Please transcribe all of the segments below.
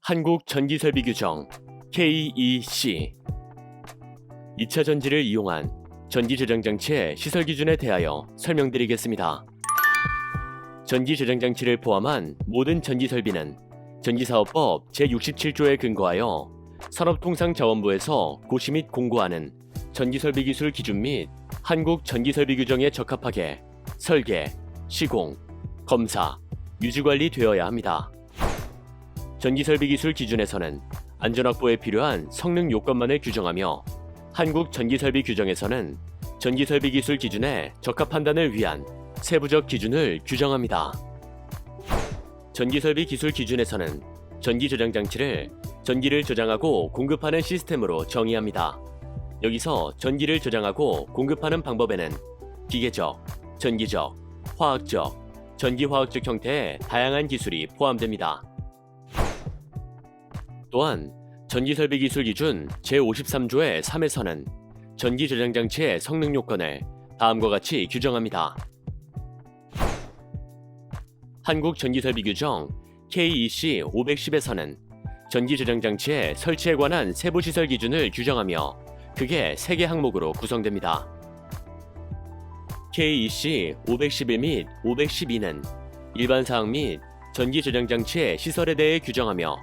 한국전기설비규정 KEC 2차 전지를 이용한 전기저장장치의 시설 기준에 대하여 설명드리겠습니다. 전기저장장치를 포함한 모든 전기설비는 전기사업법 제67조에 근거하여 산업통상자원부에서 고시 및 공고하는 전기설비기술 기준 및 한국전기설비규정에 적합하게 설계, 시공, 검사, 유지관리되어야 합니다. 전기설비기술 기준에서는 안전확보에 필요한 성능 요건만을 규정하며 한국전기설비규정에서는 전기설비기술 기준에 적합한단을 위한 세부적 기준을 규정합니다. 전기설비기술 기준에서는 전기저장장치를 전기를 저장하고 공급하는 시스템으로 정의합니다. 여기서 전기를 저장하고 공급하는 방법에는 기계적, 전기적, 화학적, 전기화학적 형태의 다양한 기술이 포함됩니다. 또한 전기설비기술 기준 제53조의 3에서는 전기저장장치의 성능 요건을 다음과 같이 규정합니다. 한국전기설비규정 KEC 510에서는 전기저장장치의 설치에 관한 세부시설 기준을 규정하며 크게 3개 항목으로 구성됩니다. KEC 511 및 512는 일반사항 및 전기저장장치의 시설에 대해 규정하며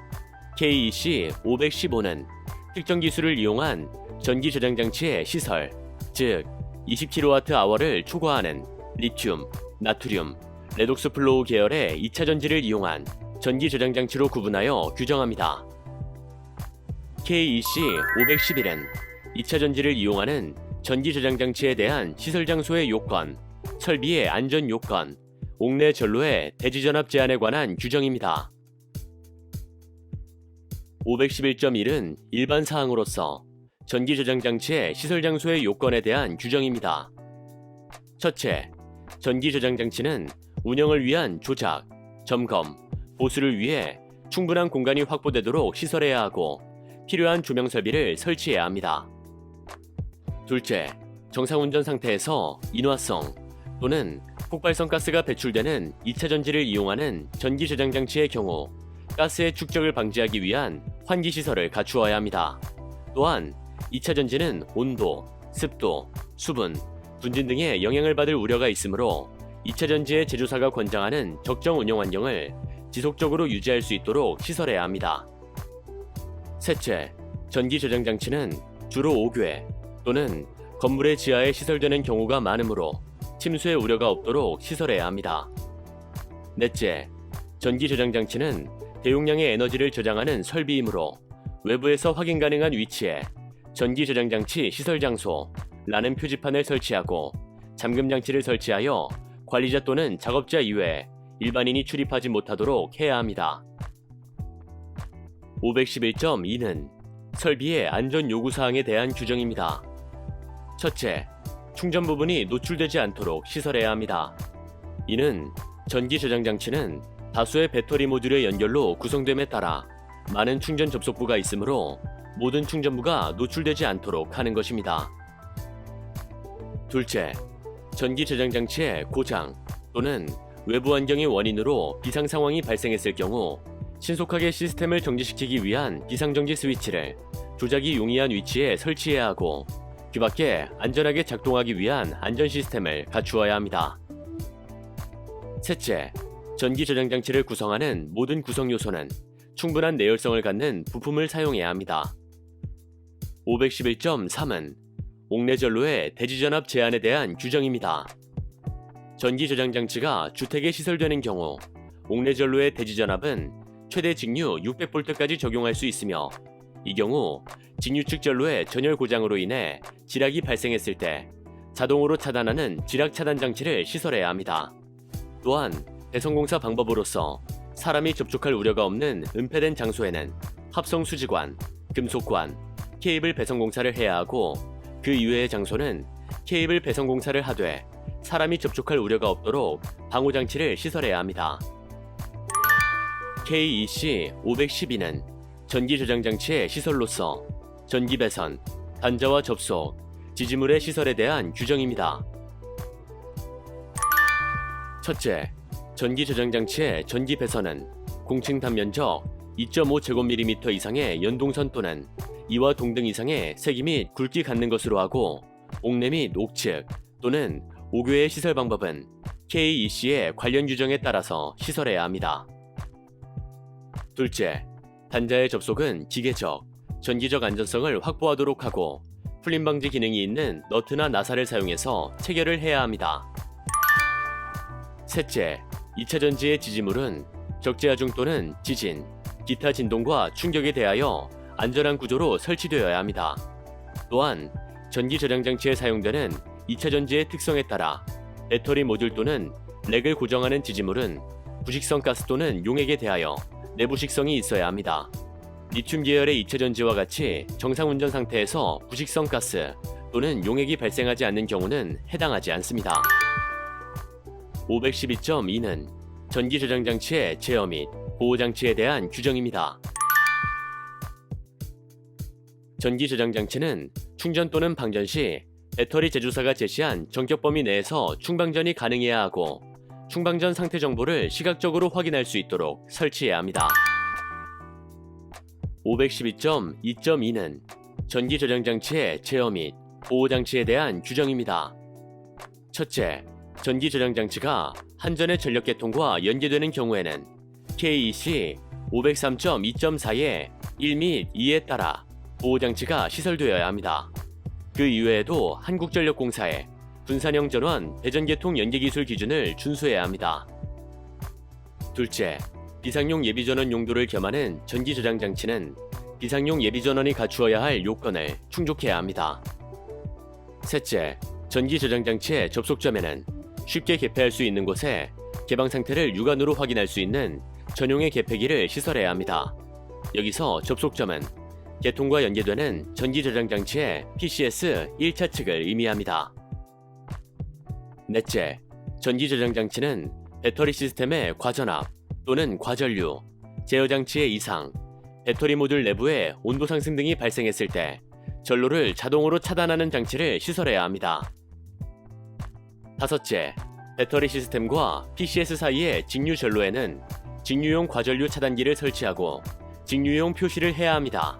KEC 515는 특정 기술을 이용한 전기저장장치의 시설, 즉 20kWh를 초과하는 리튬, 나트륨, 레독스 플로우 계열의 2차 전지를 이용한 전기저장장치로 구분하여 규정합니다. KEC 511은 2차 전지를 이용하는 전기저장장치에 대한 시설 장소의 요건, 설비의 안전 요건, 옥내 전로의 대지전압 제한에 관한 규정입니다. 511.1은 일반 사항으로서 전기저장장치의 시설 장소의 요건에 대한 규정입니다. 첫째, 전기저장장치는 운영을 위한 조작, 점검, 보수를 위해 충분한 공간이 확보되도록 시설해야 하고 필요한 조명 설비를 설치해야 합니다. 둘째, 정상 운전 상태에서 인화성 또는 폭발성 가스가 배출되는 2차 전지를 이용하는 전기저장장치의 경우 가스의 축적을 방지하기 위한 환기시설을 갖추어야 합니다. 또한 2차 전지는 온도, 습도, 수분, 분진 등의 영향을 받을 우려가 있으므로 2차 전지의 제조사가 권장하는 적정 운영 환경을 지속적으로 유지할 수 있도록 시설해야 합니다. 셋째, 전기저장장치는 주로 5궤 또는 건물의 지하에 시설되는 경우가 많으므로 침수의 우려가 없도록 시설해야 합니다. 넷째, 전기저장장치는 대용량의 에너지를 저장하는 설비이므로 외부에서 확인 가능한 위치에 전기저장장치 시설 장소 라는 표지판을 설치하고 잠금장치를 설치하여 관리자 또는 작업자 이외에 일반인이 출입하지 못하도록 해야 합니다. 511.2는 설비의 안전 요구사항에 대한 규정입니다. 첫째, 충전 부분이 노출되지 않도록 시설해야 합니다. 이는 전기저장장치는 다수의 배터리 모듈의 연결로 구성됨에 따라 많은 충전 접속부가 있으므로 모든 충전부가 노출되지 않도록 하는 것입니다. 둘째, 전기저장장치의 고장 또는 외부 환경의 원인으로 비상 상황이 발생했을 경우 신속하게 시스템을 정지시키기 위한 비상정지 스위치를 조작이 용이한 위치에 설치해야 하고 그 밖에 안전하게 작동하기 위한 안전 시스템을 갖추어야 합니다. 셋째, 전기저장장치를 구성하는 모든 구성 요소는 충분한 내열성을 갖는 부품을 사용해야 합니다. 511.3은 옥내전로의 대지전압 제한에 대한 규정입니다. 전기저장장치가 주택에 시설되는 경우 옥내전로의 대지전압은 최대 직류 600V까지 적용할 수 있으며 이 경우 직류측 전로의 전열 고장으로 인해 지락이 발생했을 때 자동으로 차단하는 지락 차단 장치를 시설해야 합니다. 또한 배선공사 방법으로서 사람이 접촉할 우려가 없는 은폐된 장소에는 합성 수지관, 금속관, 케이블 배선공사를 해야 하고 그 이외의 장소는 케이블 배선공사를 하되 사람이 접촉할 우려가 없도록 방호장치를 시설해야 합니다. KEC 512는 전기저장장치의 시설로서 전기배선, 단자와 접속, 지지물의 시설에 대한 규정입니다. 첫째, 전기저장장치의 전기배선은 공층 단면적 2.5제곱미리미터 이상의 연동선 또는 이와 동등 이상의 세기 및 굵기 갖는 것으로 하고, 옥내 및 옥측 또는 옥외의 시설 방법은 KEC의 관련 규정에 따라서 시설해야 합니다. 둘째, 단자의 접속은 기계적, 전기적 안전성을 확보하도록 하고 풀림 방지 기능이 있는 너트나 나사를 사용해서 체결을 해야 합니다. 셋째, 2차 전지의 지지물은 적재하중 또는 지진, 기타 진동과 충격에 대하여 안전한 구조로 설치되어야 합니다. 또한 전기 저장 장치에 사용되는 2차 전지의 특성에 따라 배터리 모듈 또는 렉을 고정하는 지지물은 부식성 가스 또는 용액에 대하여 내부식성이 있어야 합니다. 리튬 계열의 2차 전지와 같이 정상 운전 상태에서 부식성 가스 또는 용액이 발생하지 않는 경우는 해당하지 않습니다. 512.2는 전기 저장 장치의 제어 및 보호 장치에 대한 규정입니다. 전기 저장 장치는 충전 또는 방전 시 배터리 제조사가 제시한 전격 범위 내에서 충방전이 가능해야 하고, 충방전 상태 정보를 시각적으로 확인할 수 있도록 설치해야 합니다. 512.2.2는 전기 저장 장치의 제어 및 보호 장치에 대한 규정입니다. 첫째, 전기 저장 장치가 한전의 전력 계통과 연계되는 경우에는 KEC 503.2.4의 1 및 2에 따라 보호 장치가 시설되어야 합니다. 그 이외에도 한국전력공사의 분산형 전원 대전계통 연계기술 기준을 준수해야 합니다. 둘째, 비상용 예비전원 용도를 겸하는 전기 저장 장치는 비상용 예비전원이 갖추어야 할 요건을 충족해야 합니다. 셋째, 전기 저장 장치의 접속점에는 쉽게 개폐할 수 있는 곳에 개방 상태를 육안으로 확인할 수 있는 전용의 개폐기를 시설해야 합니다. 여기서 접속점은 계통과 연계되는 전기 저장 장치의 PCS 1차 측을 의미합니다. 넷째, 전기 저장 장치는 배터리 시스템의 과전압 또는 과전류, 제어 장치의 이상, 배터리 모듈 내부에 온도 상승 등이 발생했을 때 전로를 자동으로 차단하는 장치를 시설해야 합니다. 다섯째, 배터리 시스템과 PCS 사이의 직류 전로에는 직류용 과전류 차단기를 설치하고 직류용 표시를 해야 합니다.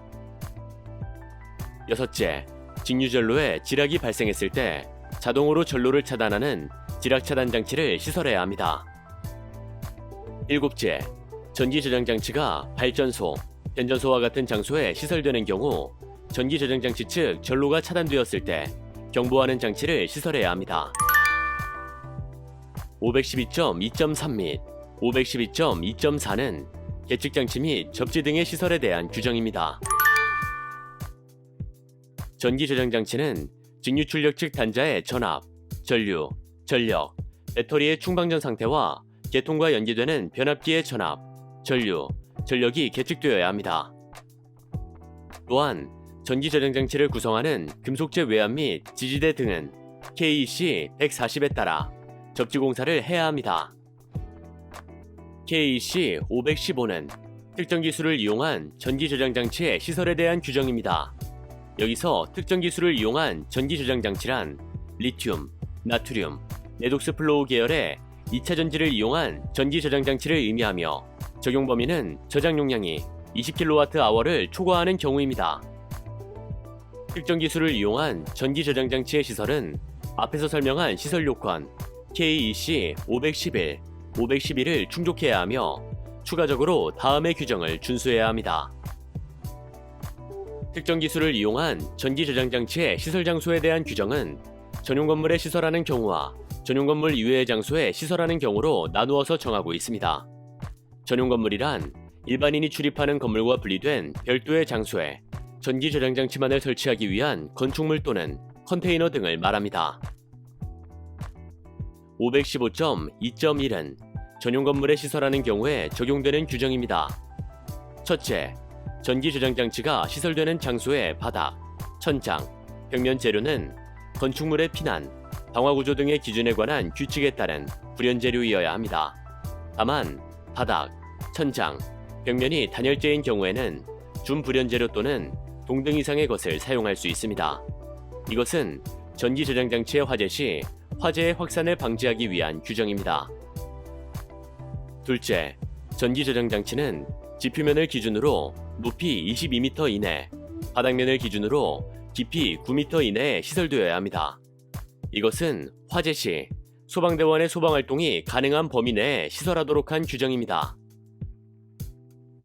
여섯째, 직류 전로에 지락이 발생했을 때 자동으로 전로를 차단하는 지락 차단 장치를 시설해야 합니다. 일곱째, 전기 저장 장치가 발전소, 변전소와 같은 장소에 시설되는 경우 전기 저장 장치 측 전로가 차단되었을 때 경보하는 장치를 시설해야 합니다. 512.2.3 및 512.2.4는 계측 장치 및 접지 등의 시설에 대한 규정입니다. 전기 저장 장치는 직류 출력 측 단자의 전압, 전류, 전력, 배터리의 충방전 상태와 계통과 연계되는 변압기의 전압, 전류, 전력이 계측되어야 합니다. 또한 전기 저장 장치를 구성하는 금속재 외압 및 지지대 등은 KEC 140에 따라 접지 공사를 해야 합니다. KEC 515는 특정 기술을 이용한 전기 저장 장치의 시설에 대한 규정입니다. 여기서 특정 기술을 이용한 전기 저장 장치란 리튬, 나트륨, 레독스 플로우 계열의 2차 전지를 이용한 전기 저장 장치를 의미하며 적용 범위는 저장 용량이 20kWh를 초과하는 경우입니다. 특정 기술을 이용한 전기 저장 장치의 시설은 앞에서 설명한 시설 요건 KEC 511, 511을 충족해야 하며 추가적으로 다음의 규정을 준수해야 합니다. 특정 기술을 이용한 전기 저장 장치의 시설 장소에 대한 규정은 전용 건물에 시설하는 경우와 전용 건물 이외의 장소에 시설하는 경우로 나누어서 정하고 있습니다. 전용 건물이란 일반인이 출입하는 건물과 분리된 별도의 장소에 전기 저장 장치만을 설치하기 위한 건축물 또는 컨테이너 등을 말합니다. 515.2.1은 전용 건물에 시설하는 경우에 적용되는 규정입니다. 첫째, 전기 저장 장치가 시설되는 장소의 바닥, 천장, 벽면 재료는 건축물의 피난, 방화 구조 등의 기준에 관한 규칙에 따른 불연 재료이어야 합니다. 다만 바닥, 천장, 벽면이 단열재인 경우에는 준불연 재료 또는 동등 이상의 것을 사용할 수 있습니다. 이것은 전기 저장 장치의 화재 시 화재의 확산을 방지하기 위한 규정입니다. 둘째, 전기 저장 장치는 지표면을 기준으로 높이 22m 이내, 바닥면을 기준으로 깊이 9m 이내에 시설되어야 합니다. 이것은 화재 시 소방대원의 소방활동이 가능한 범위 내에 시설하도록 한 규정입니다.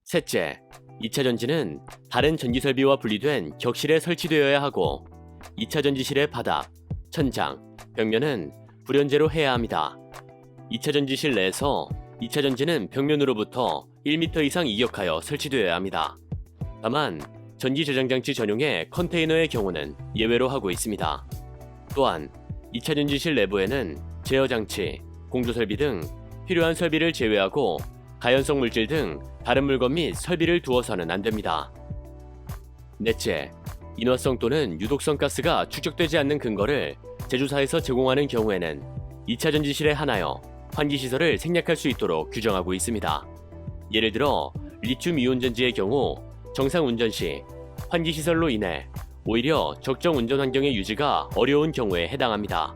셋째, 2차 전지는 다른 전기설비와 분리된 격실에 설치되어야 하고 2차 전지실의 바닥, 천장, 벽면은 불연제로 해야 합니다. 2차 전지실 내에서 2차 전지는 벽면으로부터 1m 이상 이격하여 설치되어야 합니다. 다만 전기 저장장치 전용의 컨테이너의 경우는 예외로 하고 있습니다. 또한 2차 전지실 내부에는 제어장치, 공조설비 등 필요한 설비를 제외하고 가연성 물질 등 다른 물건 및 설비를 두어서는 안됩니다. 넷째, 인화성 또는 유독성 가스가 축적되지 않는 근거를 제조사에서 제공하는 경우에는 2차 전지실에 한하여 환기시설을 생략할 수 있도록 규정하고 있습니다. 예를 들어 리튬 이온 전지의 경우 정상 운전 시 환기시설로 인해 오히려 적정 운전 환경의 유지가 어려운 경우에 해당합니다.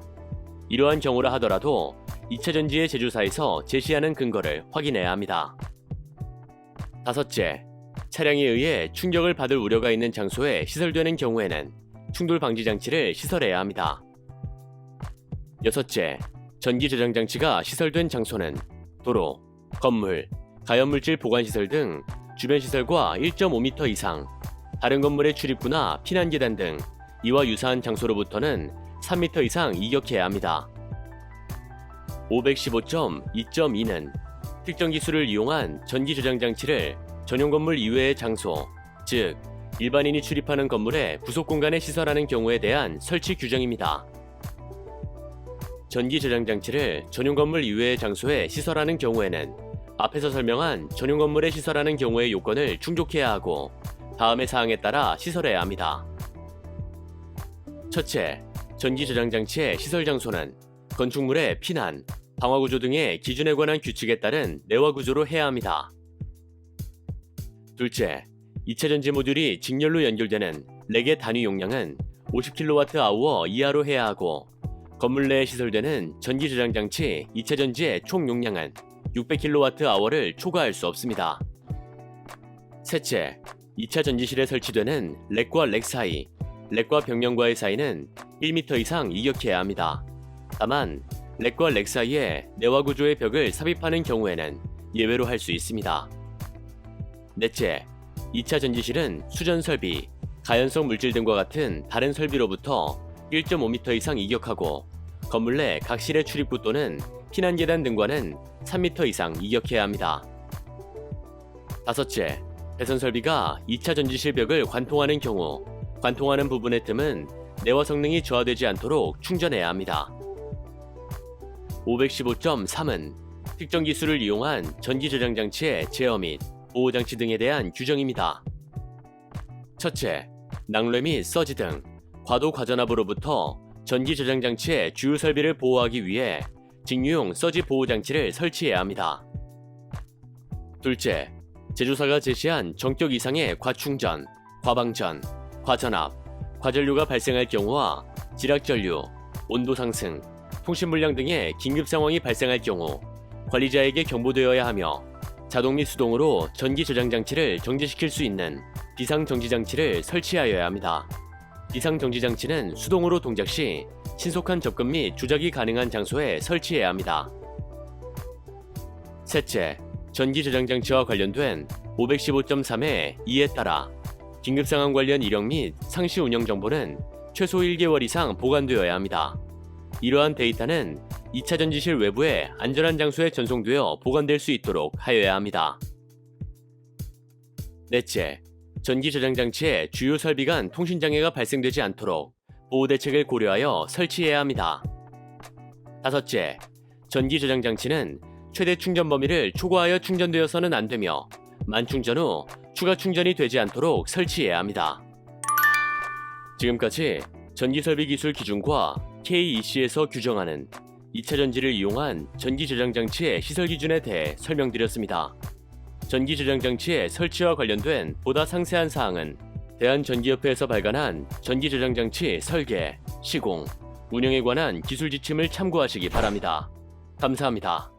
이러한 경우라 하더라도 2차 전지의 제조사에서 제시하는 근거를 확인해야 합니다. 다섯째, 차량에 의해 충격을 받을 우려가 있는 장소에 시설되는 경우에는 충돌 방지 장치를 시설해야 합니다. 여섯째, 전기 저장 장치가 시설된 장소는 도로, 건물, 가연물질 보관시설 등 주변 시설과 1.5m 이상, 다른 건물의 출입구나 피난계단 등 이와 유사한 장소로부터는 3m 이상 이격해야 합니다. 515.2.2는 특정 기술을 이용한 전기 저장 장치를 전용 건물 이외의 장소, 즉 일반인이 출입하는 건물의 부속 공간에 시설하는 경우에 대한 설치 규정입니다. 전기 저장 장치를 전용 건물 이외의 장소에 시설하는 경우에는 앞에서 설명한 전용 건물에 시설하는 경우의 요건을 충족해야 하고 다음의 사항에 따라 시설해야 합니다. 첫째, 전기 저장 장치의 시설 장소는 건축물의 피난, 방화구조 등의 기준에 관한 규칙에 따른 내화구조로 해야 합니다. 둘째, 2차 전지 모듈이 직렬로 연결되는 렉의 단위 용량은 50kWh 이하로 해야 하고 건물 내에 시설되는 전기 저장 장치 2차 전지의 총 용량은 600kWh를 초과할 수 없습니다. 셋째, 2차 전지실에 설치되는 렉과 렉 사이, 렉과 벽면과의 사이는 1m 이상 이격해야 합니다. 다만 렉과 렉 사이에 내화구조의 벽을 삽입하는 경우에는 예외로 할 수 있습니다. 넷째, 2차 전지실은 수전설비, 가연성 물질 등과 같은 다른 설비로부터 1.5m 이상 이격하고 건물 내 각 실의 출입구 또는 피난계단 등과는 3m 이상 이격해야 합니다. 다섯째, 배선 설비가 2차 전지실 벽을 관통하는 경우 관통하는 부분의 틈은 내화 성능이 저하되지 않도록 충전해야 합니다. 515.3은 특정 기술을 이용한 전기 저장 장치의 제어 및 보호 장치 등에 대한 규정입니다. 첫째, 낙뢰 및 서지 등 과도 과전압으로부터 전기 저장 장치의 주요 설비를 보호하기 위해 직류용 서지 보호 장치를 설치해야 합니다. 둘째, 제조사가 제시한 정격 이상의 과충전, 과방전, 과전압, 과전류가 발생할 경우와 지락전류, 온도 상승, 통신 불량 등의 긴급 상황이 발생할 경우 관리자에게 경보되어야 하며 자동 및 수동으로 전기 저장 장치를 정지시킬 수 있는 비상 정지 장치를 설치하여야 합니다. 비상 정지 장치는 수동으로 동작 시 신속한 접근 및 조작이 가능한 장소에 설치해야 합니다. 셋째, 전기 저장 장치와 관련된 515.3의 2에 따라 긴급 상황 관련 이력 및 상시 운영 정보는 최소 1개월 이상 보관되어야 합니다. 이러한 데이터는 2차 전지실 외부의 안전한 장소에 전송되어 보관될 수 있도록 하여야 합니다. 넷째, 전기 저장 장치의 주요 설비 간 통신 장애가 발생되지 않도록 보호 대책을 고려하여 설치해야 합니다. 다섯째, 전기 저장 장치는 최대 충전 범위를 초과하여 충전되어서는 안 되며 만충전 후 추가 충전이 되지 않도록 설치해야 합니다. 지금까지 전기설비 기술 기준과 KEC에서 규정하는 2차 전지를 이용한 전기 저장 장치의 시설 기준에 대해 설명드렸습니다. 전기 저장 장치의 설치와 관련된 보다 상세한 사항은 대한전기협회에서 발간한 전기 저장 장치 설계, 시공, 운영에 관한 기술 지침을 참고하시기 바랍니다. 감사합니다.